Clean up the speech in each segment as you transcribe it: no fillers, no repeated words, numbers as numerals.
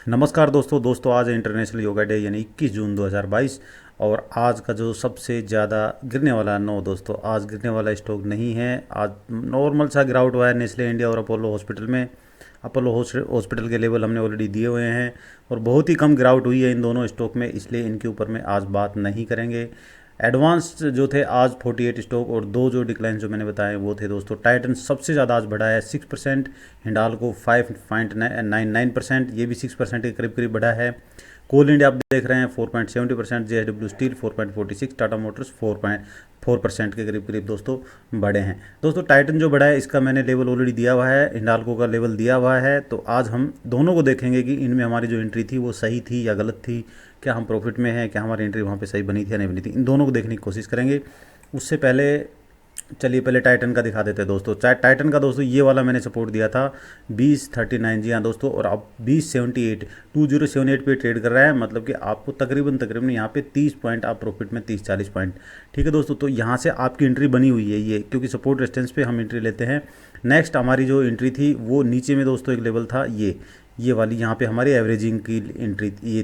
नमस्कार दोस्तों आज है इंटरनेशनल योगा डे यानी 21 जून 2022। और आज का जो सबसे ज़्यादा गिरने वाला नो दोस्तों, आज गिरने वाला स्टॉक नहीं है। आज नॉर्मल सा गिरावट हुआ है नेस्ले इंडिया और अपोलो हॉस्पिटल में। अपोलो हॉस्पिटल के लेवल हमने ऑलरेडी दिए हुए हैं और बहुत ही कम गिरावट हुई है इन दोनों स्टॉक में, इसलिए इनके ऊपर में आज बात नहीं करेंगे। एडवांस्ड जो थे आज 48 स्टॉक और दो जो डिक्लाइन जो मैंने बताए वो थे दोस्तों। टाइटन सबसे ज़्यादा आज बढ़ा है 6%, हिंडाल्को 5.99%, ये भी 6% के करीब करीब बढ़ा है। कोल इंडिया आप देख रहे हैं 4.70%, जेएसडब्ल्यू स्टील 4.46, टाटा मोटर्स 4.4% के करीब करीब दोस्तों बढ़े हैं। दोस्तों टाइटन जो बढ़ा है इसका मैंने लेवल ऑलरेडी दिया हुआ है, हिंडाल्को का लेवल दिया हुआ है। तो आज हम दोनों को देखेंगे कि इनमें हमारी जो एंट्री थी वो सही थी या गलत थी, क्या हम प्रॉफिट में हैं, क्या हमारी एंट्री वहाँ पे सही बनी थी या नहीं बनी थी। इन दोनों को देखने की कोशिश करेंगे। उससे पहले चलिए पहले टाइटन का दिखा देते हैं दोस्तों। टाइटन का दोस्तों ये वाला मैंने सपोर्ट दिया था 2039, जी हाँ दोस्तों, और अब 2078 पे ट्रेड कर रहा है। मतलब कि आपको तकरीबन यहाँ पे 30 पॉइंट आप प्रॉफिट में, 30-40 पॉइंट, ठीक है दोस्तों। तो यहाँ से आपकी एंट्री बनी हुई है ये, क्योंकि सपोर्ट रेजिस्टेंस पे हम एंट्री लेते हैं। नेक्स्ट हमारी जो एंट्री थी वो नीचे में दोस्तों एक लेवल था ये वाली, यहाँ पे हमारी एवरेजिंग की एंट्री, ये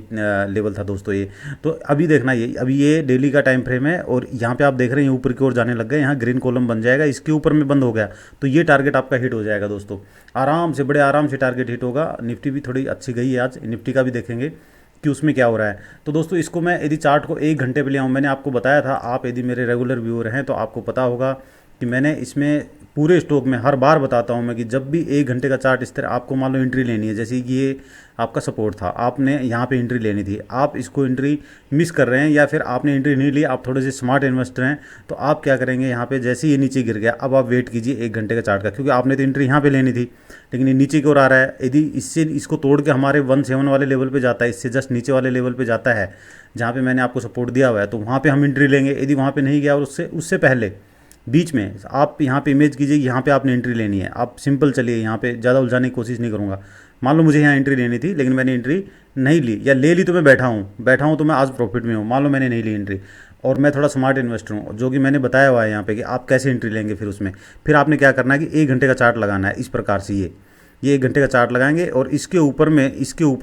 लेवल था दोस्तों ये। तो अभी देखना ये, अभी ये डेली का टाइम फ्रेम है और यहाँ पे आप देख रहे हैं ऊपर की ओर जाने लग गए, यहाँ ग्रीन कॉलम बन जाएगा, इसके ऊपर में बंद हो गया तो ये टारगेट आपका हिट हो जाएगा दोस्तों। आराम से, बड़े आराम से टारगेट हिट होगा। निफ्टी भी थोड़ी अच्छी गई है आज, निफ्टी का भी देखेंगे कि उसमें क्या हो रहा है। तो दोस्तों इसको मैं यदि चार्ट को 1 घंटे पे ले आऊँ, मैंने आपको बताया था, आप यदि मेरे रेगुलर व्यूअर हैं तो आपको पता होगा कि मैंने इसमें पूरे स्टॉक में हर बार बताता हूं मैं कि जब भी 1 घंटे का चार्ट इस तरह आपको मान लो एंट्री लेनी है, जैसे कि ये आपका सपोर्ट था, आपने यहाँ पे एंट्री लेनी थी, आप इसको एंट्री मिस कर रहे हैं या फिर आपने एंट्री नहीं ली, आप थोड़े से स्मार्ट इन्वेस्टर हैं, तो आप क्या करेंगे, यहाँ पे जैसे ये नीचे गिर गया, अब आप वेट कीजिए 1 घंटे का चार्ट का, क्योंकि आपने तो एंट्री यहाँ पे लेनी थी लेकिन ये नीचे की ओर आ रहा है। यदि इसको तोड़ के हमारे 17 वाले लेवल पर जाता है, इससे जस्ट नीचे वाले लेवल पर जाता है जहाँ पे मैंने आपको सपोर्ट दिया हुआ है, तो वहाँ पे हम एंट्री लेंगे। यदि वहाँ पे नहीं गया और उससे पहले बीच में आप यहाँ पे इमेज कीजिए, यहाँ पे आपने एंट्री लेनी है। आप सिंपल चलिए, यहाँ पे ज़्यादा उलझाने की कोशिश नहीं करूँगा। मान लो मुझे यहाँ एंट्री लेनी थी लेकिन मैंने एंट्री नहीं ली, या ले ली तो मैं बैठा हूँ तो मैं आज प्रॉफिट में हूँ। मान लो मैंने नहीं ली एंट्री और मैं थोड़ा स्मार्ट इन्वेस्टर हूँ, जो कि मैंने बताया हुआ है यहाँ पे कि आप कैसे एंट्री लेंगे। फिर उसमें फिर आपने क्या करना है कि 1 घंटे का चार्ट लगाना है इस प्रकार से। ये 1 घंटे का चार्ट लगाएंगे और इसके ऊपर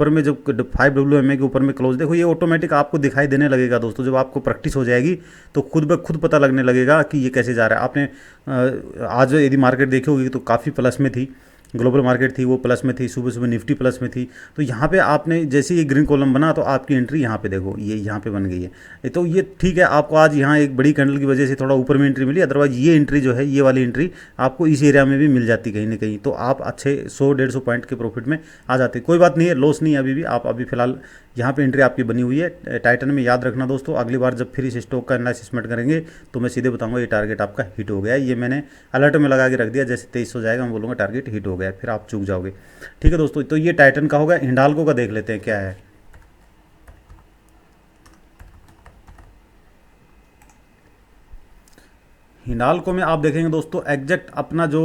में जब 5 WMA के ऊपर में क्लोज, देखो ये ऑटोमेटिक आपको दिखाई देने लगेगा दोस्तों। जब आपको प्रैक्टिस हो जाएगी तो खुद ब खुद पता लगने लगेगा कि ये कैसे जा रहा है। आपने आज यदि मार्केट देखी होगी तो काफ़ी प्लस में थी, ग्लोबल मार्केट थी वो प्लस में थी, सुबह सुबह निफ्टी प्लस में थी। तो यहाँ पे आपने जैसे ये ग्रीन कॉलम बना तो आपकी एंट्री यहाँ पे देखो, ये यहाँ पे बन गई है। तो ये ठीक है, आपको आज यहाँ एक बड़ी कैंडल की वजह से थोड़ा ऊपर में एंट्री मिली, अदरवाइज ये एंट्री जो है, ये वाली एंट्री आपको इस एरिया में भी मिल जाती कहीं ना कहीं, तो आप अच्छे 100-150 पॉइंट के प्रॉफिट में आ जाते। कोई बात नहीं है, लॉस नहीं है अभी भी। आप अभी फिलहाल यहाँ पे एंट्री आपकी बनी हुई है टाइटन में। याद रखना दोस्तों, अगली बार जब फिर इस स्टॉक का एनालिसिसमेंट करेंगे तो मैं सीधे बताऊंगा ये टारगेट आपका हिट हो गया है। ये मैंने अलर्ट में लगा के रख दिया, जैसे 23 हो जाएगा मैं बोलूँगा टारगेट हिट हो गया, फिर आप चूक जाओगे। ठीक है दोस्तों, तो ये टाइटन का होगा। हिंडाल्को का देख लेते हैं क्या है। हिंडाल्को में आप देखेंगे दोस्तों, एग्जैक्ट अपना जो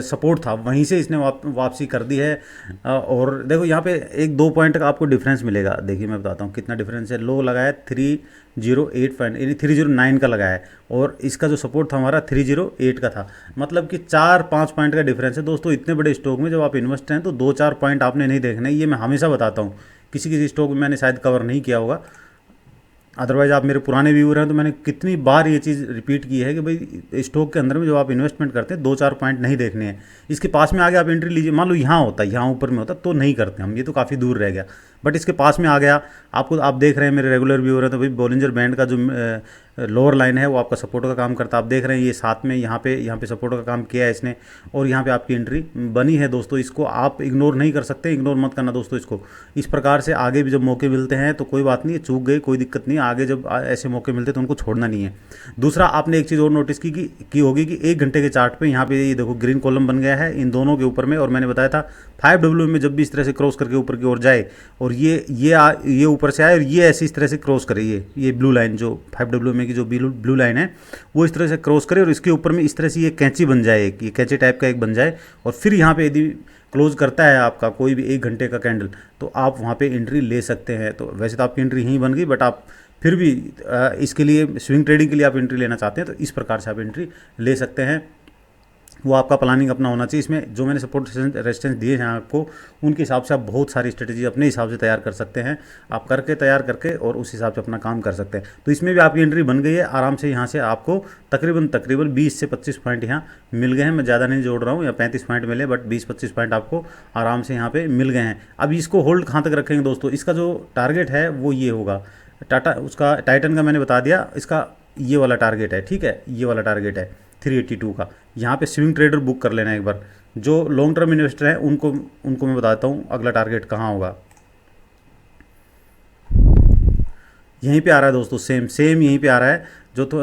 सपोर्ट था वहीं से इसने वापसी कर दी है। और देखो यहाँ पे 1-2 पॉइंट का आपको डिफरेंस मिलेगा। देखिए मैं बताता हूँ कितना डिफरेंस है। लो लगाया 308 पॉइंट, यानी 309 का लगाया है, और इसका जो सपोर्ट था हमारा 308 का था। मतलब कि 4-5 पॉइंट का डिफरेंस है दोस्तों। इतने बड़े स्टॉक में जब आप इन्वेस्ट हैं तो 2-4 पॉइंट आपने नहीं देखने, ये मैं हमेशा बताता हूँ। किसी किसी स्टॉक में मैंने शायद कवर नहीं किया होगा, अदरवाइज आप मेरे पुराने व्यूअर हैं तो मैंने कितनी बार ये चीज़ रिपीट की है कि भाई स्टॉक के अंदर में जब आप इन्वेस्टमेंट करते हैं 2-4 पॉइंट नहीं देखने हैं। इसके पास में आगे आप एंट्री लीजिए, मान लो यहाँ होता है, यहाँ ऊपर में होता तो नहीं करते हम, ये तो काफ़ी दूर रह गया, बट इसके पास में आ गया। आप देख रहे हैं मेरे रेगुलर व्यूअर हैं तो भाई बॉलिंजर बैंड का जो लोअर लाइन है वो आपका सपोर्ट का काम करता है। आप देख रहे हैं ये साथ में यहाँ पे सपोर्ट का काम किया है इसने, और यहाँ पे आपकी एंट्री बनी है दोस्तों। इसको आप इग्नोर नहीं कर सकते, इग्नोर मत करना दोस्तों इसको। इस प्रकार से आगे भी जब मौके मिलते हैं तो कोई बात नहीं, चूक गए कोई दिक्कत नहीं, आगे जब ऐसे मौके मिलते तो उनको छोड़ना नहीं है। दूसरा, आपने एक चीज़ और नोटिस की होगी कि 1 घंटे के चार्ट पे यहाँ पे ये देखो ग्रीन कॉलम बन गया है इन दोनों के ऊपर में, और मैंने बताया था 5 WMA में जब भी इस तरह से क्रॉस करके ऊपर की ओर जाए और ये ऊपर से आए और ये ऐसे इस तरह से क्रॉस करे, ये ब्लू लाइन जो 5 WMA की जो ब्लू लाइन है वो इस तरह से क्रॉस करे और इसके ऊपर में इस तरह से ये कैंची बन जाए, ये कैंची टाइप का एक बन जाए, और फिर यहाँ पे यदि क्लोज करता है आपका कोई भी 1 घंटे का कैंडल तो आप वहाँ पे एंट्री ले सकते हैं। तो वैसे तो आपकी एंट्री यहीं बन गई, बट आप फिर भी इसके लिए स्विंग ट्रेडिंग के लिए आप एंट्री लेना चाहते हैं तो इस प्रकार से आप एंट्री ले सकते हैं। वो आपका प्लानिंग अपना होना चाहिए। इसमें जो मैंने सपोर्ट रेजिस्टेंस दिए हैं आपको, उनके हिसाब से आप बहुत सारी स्ट्रेटेजी अपने हिसाब से तैयार कर सकते हैं। आप करके तैयार करके और उस हिसाब से अपना काम कर सकते हैं। तो इसमें भी आपकी एंट्री बन गई है आराम से। यहाँ से आपको तकरीबन 20 से 25 पॉइंट यहाँ मिल गए हैं। मैं ज़्यादा नहीं जोड़ रहा हूँ, या 35 पॉइंट मिले, बट 20-25 पॉइंट आपको आराम से यहाँ पे मिल गए हैं। अब इसको होल्ड कहाँ तक रखेंगे दोस्तों? इसका जो टारगेट है वो ये होगा, उसका टाइटन का मैंने बता दिया, इसका ये वाला टारगेट है, ठीक है, ये वाला टारगेट है 382 का। यहाँ पे स्विंग ट्रेडर बुक कर लेना एक बार। जो लॉन्ग टर्म इन्वेस्टर हैं उनको मैं बताता हूँ अगला टारगेट कहाँ होगा। यहीं पे आ रहा है दोस्तों, सेम यहीं पे आ रहा है। जो तो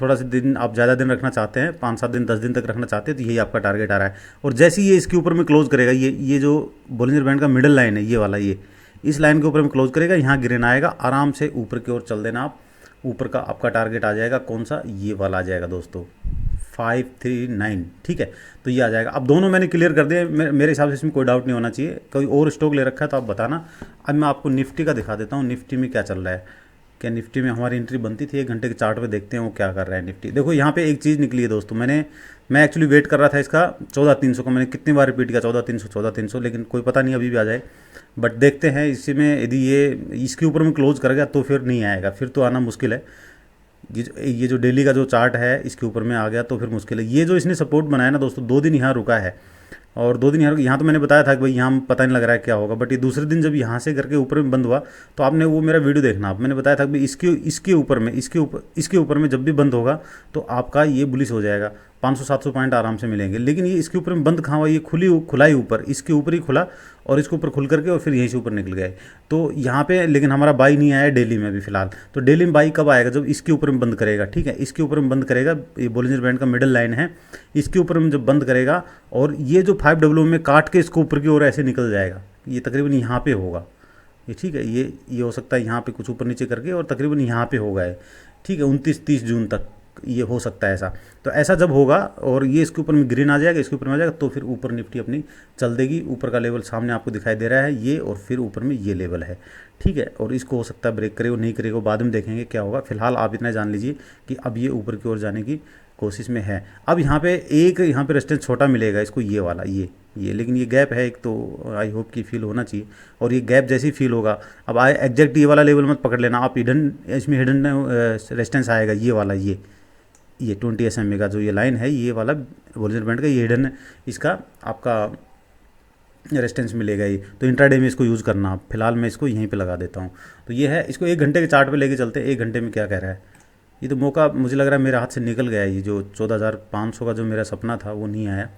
थोड़ा सा दिन आप ज़्यादा दिन रखना चाहते हैं, 5-7 दिन 10 दिन तक रखना चाहते हैं, तो यही आपका टारगेट आ रहा है। और जैसे ही ये इसके ऊपर में क्लोज करेगा, ये जो बोलिंजर बैंड का मिडिल लाइन है, ये वाला, ये इस लाइन के ऊपर में क्लोज करेगा, यहाँ गिरन आएगा, आराम से ऊपर की ओर चल देना आप। ऊपर का आपका टारगेट आ जाएगा कौन सा? ये वाला आ जाएगा दोस्तों, 539, ठीक है। तो ये आ जाएगा। अब दोनों मैंने क्लियर कर दिए, मेरे हिसाब से इसमें कोई डाउट नहीं होना चाहिए। कोई और स्टॉक ले रखा है तो आप बताना। अब मैं आपको निफ्टी का दिखा देता हूँ, निफ्टी में क्या चल रहा है। क्या निफ्टी में हमारी एंट्री बनती थी? 1 घंटे के चार्ट पे देखते हैं वो क्या कर रहा है निफ्टी। देखो यहाँ पे एक चीज़ निकली है दोस्तों, मैं एक्चुअली वेट कर रहा था इसका 14,300 का। मैंने कितनी बार रिपीट किया 14,300, लेकिन कोई पता नहीं अभी भी आ जाए। बट देखते हैं इसमें, यदि ये इसके ऊपर में क्लोज कर गया तो फिर नहीं आएगा, फिर तो आना मुश्किल है। ये जो डेली का जो चार्ट है इसके ऊपर में आ गया तो फिर मुश्किल है। ये जो इसने सपोर्ट बनाया ना दोस्तों, 2 दिन यहाँ रुका है, और 2 दिन यहाँ तो मैंने बताया था कि भाई यहाँ पता नहीं लग रहा है क्या होगा। बट ये दूसरे दिन जब यहाँ से करके ऊपर में बंद हुआ, तो आपने वो मेरा वीडियो देखना। आप मैंने बताया था कि भाई इसके ऊपर में जब भी बंद होगा तो आपका ये बुलिश हो जाएगा, 500-700 पॉइंट आराम से मिलेंगे। लेकिन ये इसके ऊपर में बंद कहाँ हुआ? ये खुला ही ऊपर, इसके ऊपर ही खुला, और इसके ऊपर खुल करके और फिर यहीं से ऊपर निकल गए। तो यहाँ पे लेकिन हमारा बाई नहीं आया डेली में अभी फिलहाल। तो डेली में बाई कब आएगा? जब इसके ऊपर में बंद करेगा, ठीक है, इसके ऊपर में बंद करेगा। ये बोलिंजर बैंड का मिडिल लाइन है, इसके ऊपर में जब बंद करेगा और ये जो 5W में काट के इसको ऊपर की ओर ऐसे निकल जाएगा, ये तकरीबन यहाँ पे होगा ये, ठीक है। ये हो सकता है यहाँ पे कुछ ऊपर नीचे करके, और तकरीबन यहाँ पे होगा है, ठीक है, 29-30 जून तक ये हो सकता है ऐसा। तो ऐसा जब होगा और ये इसके ऊपर में ग्रीन आ जाएगा, इसके ऊपर में आ जाएगा, तो फिर ऊपर निफ्टी अपनी चल देगी। ऊपर का लेवल सामने आपको दिखाई दे रहा है ये, और फिर ऊपर में ये लेवल है, ठीक है। और इसको हो सकता है ब्रेक करे और नहीं करेगा, बाद में देखेंगे क्या होगा। फिलहाल आप इतना जान लीजिए कि अब ये ऊपर की ओर जाने की कोशिश में है। अब यहाँ पे रेजिस्टेंस छोटा मिलेगा इसको, ये वाला, ये लेकिन ये गैप है एक, तो आई होप कि फील होना चाहिए। और ये गैप जैसे ही फील होगा, अब एग्जैक्ट ये वाला लेवल मत पकड़ लेना आप, इसमें हिडन रेजिस्टेंस आएगा, ये वाला, ये 20 SMA का जो ये लाइन है, ये वाला बोलिंजर बैंड का, ये हिडन इसका आपका रेजिस्टेंस मिलेगा ये। तो इंट्राडे में इसको यूज़ करना आप। फिलहाल मैं इसको यहीं पे लगा देता हूँ। तो ये है, इसको 1 घंटे के चार्ट पे लेके चलते हैं। 1 घंटे में क्या कह रहा है? ये तो मौका मुझे लग रहा है मेरे हाथ से निकल गया है। ये जो 14,500 का जो मेरा सपना था वो नहीं आया।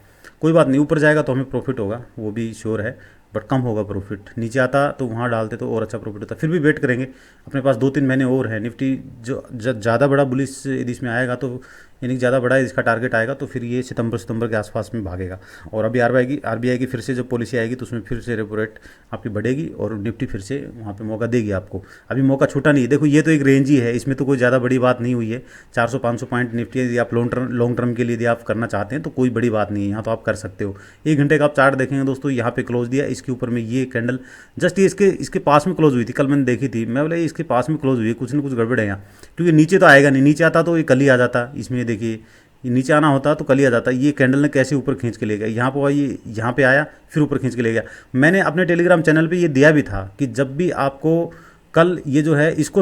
कोई बात नहीं, ऊपर जाएगा तो हमें प्रॉफिट होगा, वो भी श्योर है, बट कम होगा प्रॉफिट। नीचे आता तो वहाँ डालते तो और अच्छा प्रॉफिट होता। फिर भी वेट करेंगे, अपने पास 2-3 महीने और है। निफ्टी जो ज़्यादा बड़ा बुलिश यदि इसमें आएगा, तो यानी ज़्यादा बड़ा इसका टारगेट आएगा, तो फिर ये सितंबर के आसपास में भागेगा। और अभी आरबीआई की फिर से जब पॉलिसी आएगी तो उसमें फिर से रेपो रेट आपकी बढ़ेगी, और निफ्टी फिर से वहाँ पे मौका देगी आपको। अभी मौका छूटा नहीं है। देखो ये तो एक रेंज ही है, इसमें तो कोई ज़्यादा बड़ी बात नहीं हुई है। 400-500 पॉइंट निफ्टी यदि आप लॉन्ग टर्म के लिए यदि आप करना चाहते हैं तो कोई बड़ी बात नहीं है, यहाँ तो आप कर सकते हो। 1 घंटे का आप चार्ट देखेंगे दोस्तों, यहाँ पे क्लोज दिया, इसके ऊपर में ये कैंडल जस्ट ये इसके पास में क्लोज हुई थी। कल मैंने देखी थी, मैं बोला इसके पास में क्लोज हुई है, कुछ ना कुछ गड़बड़ है यहाँ, क्योंकि नीचे तो आएगा नहीं। नीचे आता तो ये कल ही आ जाता। इसमें देखिए ये नीचे आना होता तो कल ही आ जाता। ये कैंडल ने कैसे ऊपर खींच के ले गया, यहाँ पर ये यहाँ पे आया, फिर ऊपर खींच के ले गया। मैंने अपने टेलीग्राम चैनल पे ये दिया भी था कि जब भी आपको कल ये जो है इनको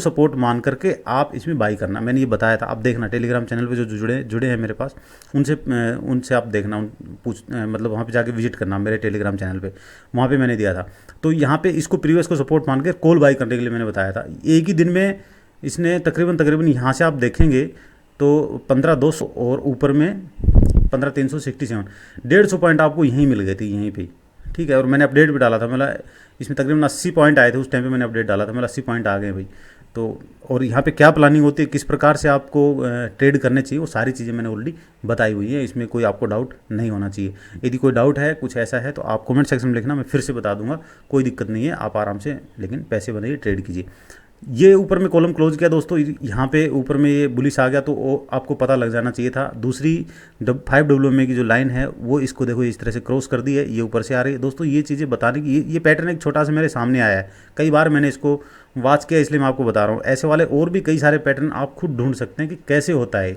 सपोर्ट मान करके आप इसमें बाई करना, मैंने ये बताया था। आप देखना टेलीग्राम चैनल पे जो जुड़े हैं मेरे पास, उनसे आप देखना, मतलब वहाँ पे जाके विजिट करना मेरे टेलीग्राम चैनल पे, वहाँ पे मैंने दिया था। तो यहाँ पे इसको प्रीवियस को सपोर्ट मान के कॉल बाई करने के लिए मैंने बताया था। एक ही दिन में इसने तकरीबन यहाँ से आप देखेंगे तो 15,200 और ऊपर में 15,367, 150 पॉइंट आपको यहीं मिल गए थे, यहीं पे, ठीक है। और मैंने अपडेट भी डाला था, मतलब इसमें तकरीबन 80 पॉइंट आए थे उस टाइम पे, मैंने अपडेट डाला था, मतलब 80 पॉइंट आ गए भाई। तो और यहाँ पे क्या प्लानिंग होती है, किस प्रकार से आपको ट्रेड करने चाहिए, वो सारी चीज़ें मैंने ऑलरेडी बताई हुई है। इसमें कोई आपको डाउट नहीं होना चाहिए। यदि कोई डाउट है, कुछ ऐसा है, तो आप कमेंट सेक्शन में लिखना, मैं फिर से बता दूंगा, कोई दिक्कत नहीं है। आप आराम से लेकिन पैसे बनाइए, ट्रेड कीजिए। ये ऊपर में कॉलम क्लोज किया दोस्तों, यहाँ पे ऊपर में ये बुलिश आ गया, तो वो आपको पता लग जाना चाहिए था। दूसरी 5W की जो लाइन है वो इसको देखो इस तरह से क्रॉस कर दी है, ये ऊपर से आ रही है दोस्तों। ये चीज़ें बताने की, ये पैटर्न एक छोटा सा मेरे सामने आया है, कई बार मैंने इसको वॉच किया, इसलिए मैं आपको बता रहा हूँ। ऐसे वाले और भी कई सारे पैटर्न आप खुद ढूंढ सकते हैं कि कैसे होता है।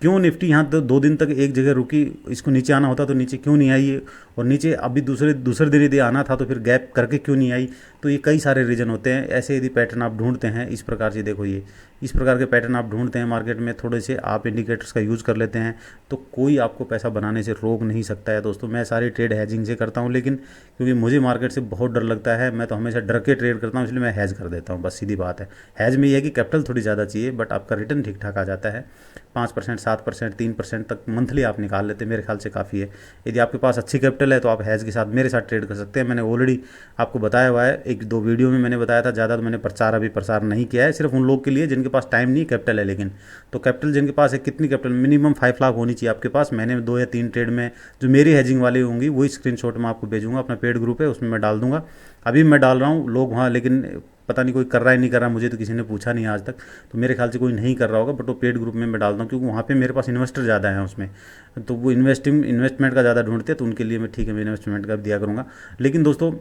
क्यों निफ्टी यहाँ तो 2 दिन तक एक जगह रुकी, इसको नीचे आना होता तो नीचे क्यों नहीं आई ये, और नीचे अभी दूसरे दूसरे दिन यदि आना था तो फिर गैप करके क्यों नहीं आई। तो ये कई सारे रीज़न होते हैं। ऐसे यदि पैटर्न आप ढूंढते हैं इस प्रकार से, देखो ये इस प्रकार के पैटर्न आप ढूंढते हैं मार्केट में, थोड़े से आप इंडिकेटर्स का यूज़ कर लेते हैं तो कोई आपको पैसा बनाने से रोक नहीं सकता है दोस्तों। मैं सारी ट्रेड हैजिंग से करता हूँ, लेकिन क्योंकि मुझे मार्केट से बहुत डर लगता है, मैं तो हमेशा डर के ट्रेड करता हूँ, इसलिए मैं हैज कर देता हूँ, बस सीधी बात है। हैज में ये है कि कैपिटल थोड़ी ज़्यादा चाहिए बट आपका रिटर्न ठीक ठाक आ जाता है। 5%, 7%, 3% तक मंथली आप निकाल लेते हैं, मेरे ख्याल से काफ़ी है। यदि आपके पास अच्छी कैपिटल है तो आप हैज के साथ मेरे साथ ट्रेड कर सकते हैं। मैंने ऑलरेडी आपको बताया हुआ है, 1-2 वीडियो में मैंने बताया था, ज़्यादा तो मैंने अभी प्रसार नहीं किया है, सिर्फ उन लोग के लिए जिनके पास टाइम नहीं कैपिटल है। लेकिन तो कैपिटल जिनके पास है, कितनी कैपिटल, मिनिमम 5 लाख होनी चाहिए आपके पास। मैंने 2 या 3 ट्रेड में जो मेरी हैजिंग वाली होंगी वही स्क्रीनशॉट मैं आपको भेजूंगा, अपना पेड ग्रुप है उसमें मैं डाल दूंगा। अभी मैं डाल रहा हूँ लोग वहाँ, लेकिन पता नहीं कोई कर रहा है नहीं कर रहा, मुझे तो किसी ने पूछा नहीं आज तक, तो मेरे ख्याल से कोई नहीं कर रहा होगा, बट वो पेड ग्रुप में मैं डालता हूँ क्योंकि वहाँ पे मेरे पास इन्वेस्टर ज़्यादा हैं उसमें, तो वो इन्वेस्टमेंट का ज़्यादा ढूंढते हैं, तो उनके लिए मैं ठीक है, मैं इन्वेस्टमेंट का दिया करूँगा। लेकिन दोस्तों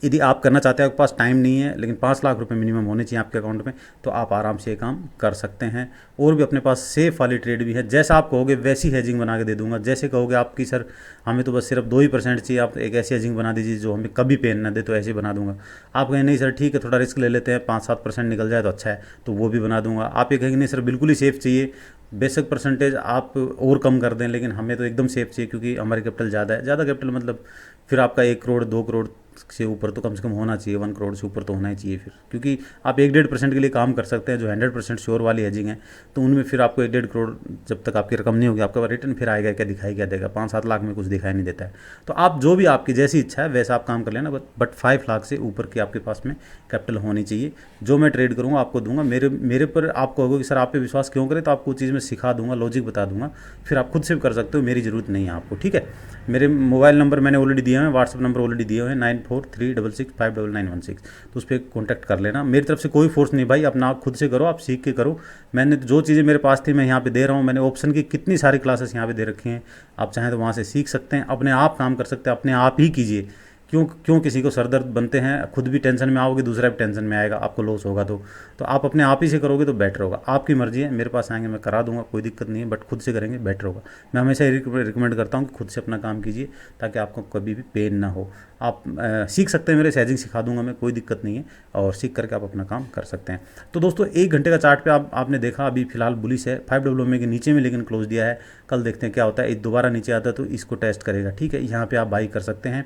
यदि आप करना चाहते हैं, आपके पास टाइम नहीं है लेकिन 5 लाख रुपए मिनिमम होने चाहिए आपके अकाउंट में, तो आप आराम से ये काम कर सकते हैं। और भी अपने पास सेफ वाली ट्रेड भी है, जैसा आप कहोगे वैसी हैजिंग बना के दे दूंगा। जैसे कहोगे आपकी सर हमें तो बस सिर्फ 2% चाहिए, आप एक ऐसी हैजिंग बना दीजिए जो हमें कभी पेन ना दे, तो ऐसे बना दूंगा। आप कहें नहीं सर ठीक है थोड़ा रिस्क ले लेते हैं, 5-7% निकल जाए तो अच्छा है, तो वो भी बना दूंगा। आप ये कहेंगे नहीं सर बिल्कुल ही सेफ चाहिए, बेशक परसेंटेज आप और कम कर दें लेकिन हमें तो एकदम सेफ चाहिए क्योंकि हमारी कैपिटल ज़्यादा है। ज़्यादा कैपिटल मतलब फिर आपका 1 करोड़ 2 करोड़ से ऊपर तो कम से कम होना चाहिए, 1 करोड़ से ऊपर तो होना ही चाहिए फिर, क्योंकि आप 1-1.5% के लिए काम कर सकते हैं जो 100% श्योर वाली हैजिंग है, तो उनमें फिर आपको 1-1.5 करोड़ जब तक आपकी रकम नहीं होगी आपका रिटर्न फिर आएगा क्या, दिखाई क्या देगा, 5-7 लाख में कुछ दिखाई नहीं देता है। तो आप जो भी आपकी जैसी इच्छा है वैसा आप काम कर लेना, बट 5 लाख से ऊपर की आपके पास में कैपिटल होनी चाहिए। जो मैं ट्रेड करूँगा आपको दूंगा, मेरे पर आप कहोगे कि सर आप पे विश्वास क्यों करें, तो आपको चीज़ में सिखा दूंगा, लॉजिक बता दूंगा, फिर आप खुद से भी कर सकते हो, मेरी ज़रूरत नहीं है आपको, ठीक है। मेरे मोबाइल नंबर मैंने ऑलरेडी दिए हैं, व्हाट्सअप नंबर ऑलरेडी दिए हुए हैं 9436659916, तो उस पर कॉन्टैक्ट कर लेना। मेरी तरफ से कोई फोर्स नहीं भाई, अपना आप खुद से करो, आप सीख के करो। मैंने जो चीज़ें मेरे पास थी मैं यहाँ पे दे रहा हूँ, मैंने ऑप्शन की कितनी सारी क्लासेस यहाँ पे दे रखी हैं, आप चाहें तो वहाँ से सीख सकते हैं, अपने आप काम कर सकते हैं, अपने आप ही कीजिए। क्यों क्यों किसी को सरदर्द बनते हैं, खुद भी टेंशन में आओगे दूसरा भी टेंशन में आएगा, आपको लॉस होगा तो आप अपने आप ही से करोगे तो बेटर होगा। आपकी मर्जी है, मेरे पास आएंगे मैं करा दूंगा, कोई दिक्कत नहीं है, बट खुद से करेंगे बेटर होगा। मैं हमेशा रिकमेंड करता हूँ कि खुद से अपना काम कीजिए ताकि आपको कभी भी पेन ना हो। आप सीख सकते हैं, मेरे हैजिंग सिखा दूंगा मैं, कोई दिक्कत नहीं है, और सीख करके आप अपना काम कर सकते हैं। तो दोस्तों 1 घंटे का चार्ट पे आपने देखा अभी फिलहाल बुलिश है, 5 के नीचे में लेकिन क्लोज दिया है। कल देखते हैं क्या होता है, दोबारा नीचे आता है तो इसको टेस्ट करेगा, ठीक है, यहाँ पे आप बाई कर सकते हैं।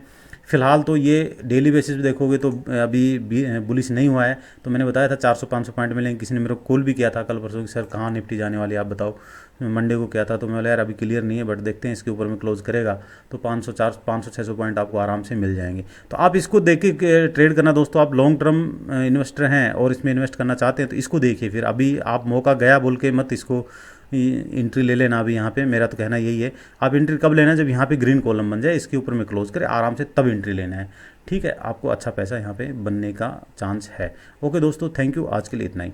फिलहाल तो ये डेली बेसिस पे देखोगे तो अभी बुलिश नहीं हुआ है, तो मैंने बताया था 400-500 पॉइंट मिलेंगे। किसी ने मेरे को कॉल भी किया था कल परसों कि सर कहाँ निफ्टी जाने वाली आप बताओ, मंडे को किया था, तो मैं बोला यार अभी क्लियर नहीं है बट देखते हैं इसके ऊपर में क्लोज करेगा तो 500-600 पॉइंट आपको आराम से मिल जाएंगे। तो आप इसको देख के ट्रेड करना दोस्तों, आप लॉन्ग टर्म इन्वेस्टर हैं और इसमें इन्वेस्ट करना चाहते हैं तो इसको देखिए। फिर अभी आप मौका गया बोल के मत इसको एंट्री ले लेना। अभी यहाँ पे मेरा तो कहना यही है, आप एंट्री कब लेना, जब यहाँ पे ग्रीन कॉलम बन जाए, इसके ऊपर में क्लोज करे आराम से, तब एंट्री लेना है, ठीक है। आपको अच्छा पैसा यहाँ पे बनने का चांस है। ओके दोस्तों, थैंक यू, आज के लिए इतना ही।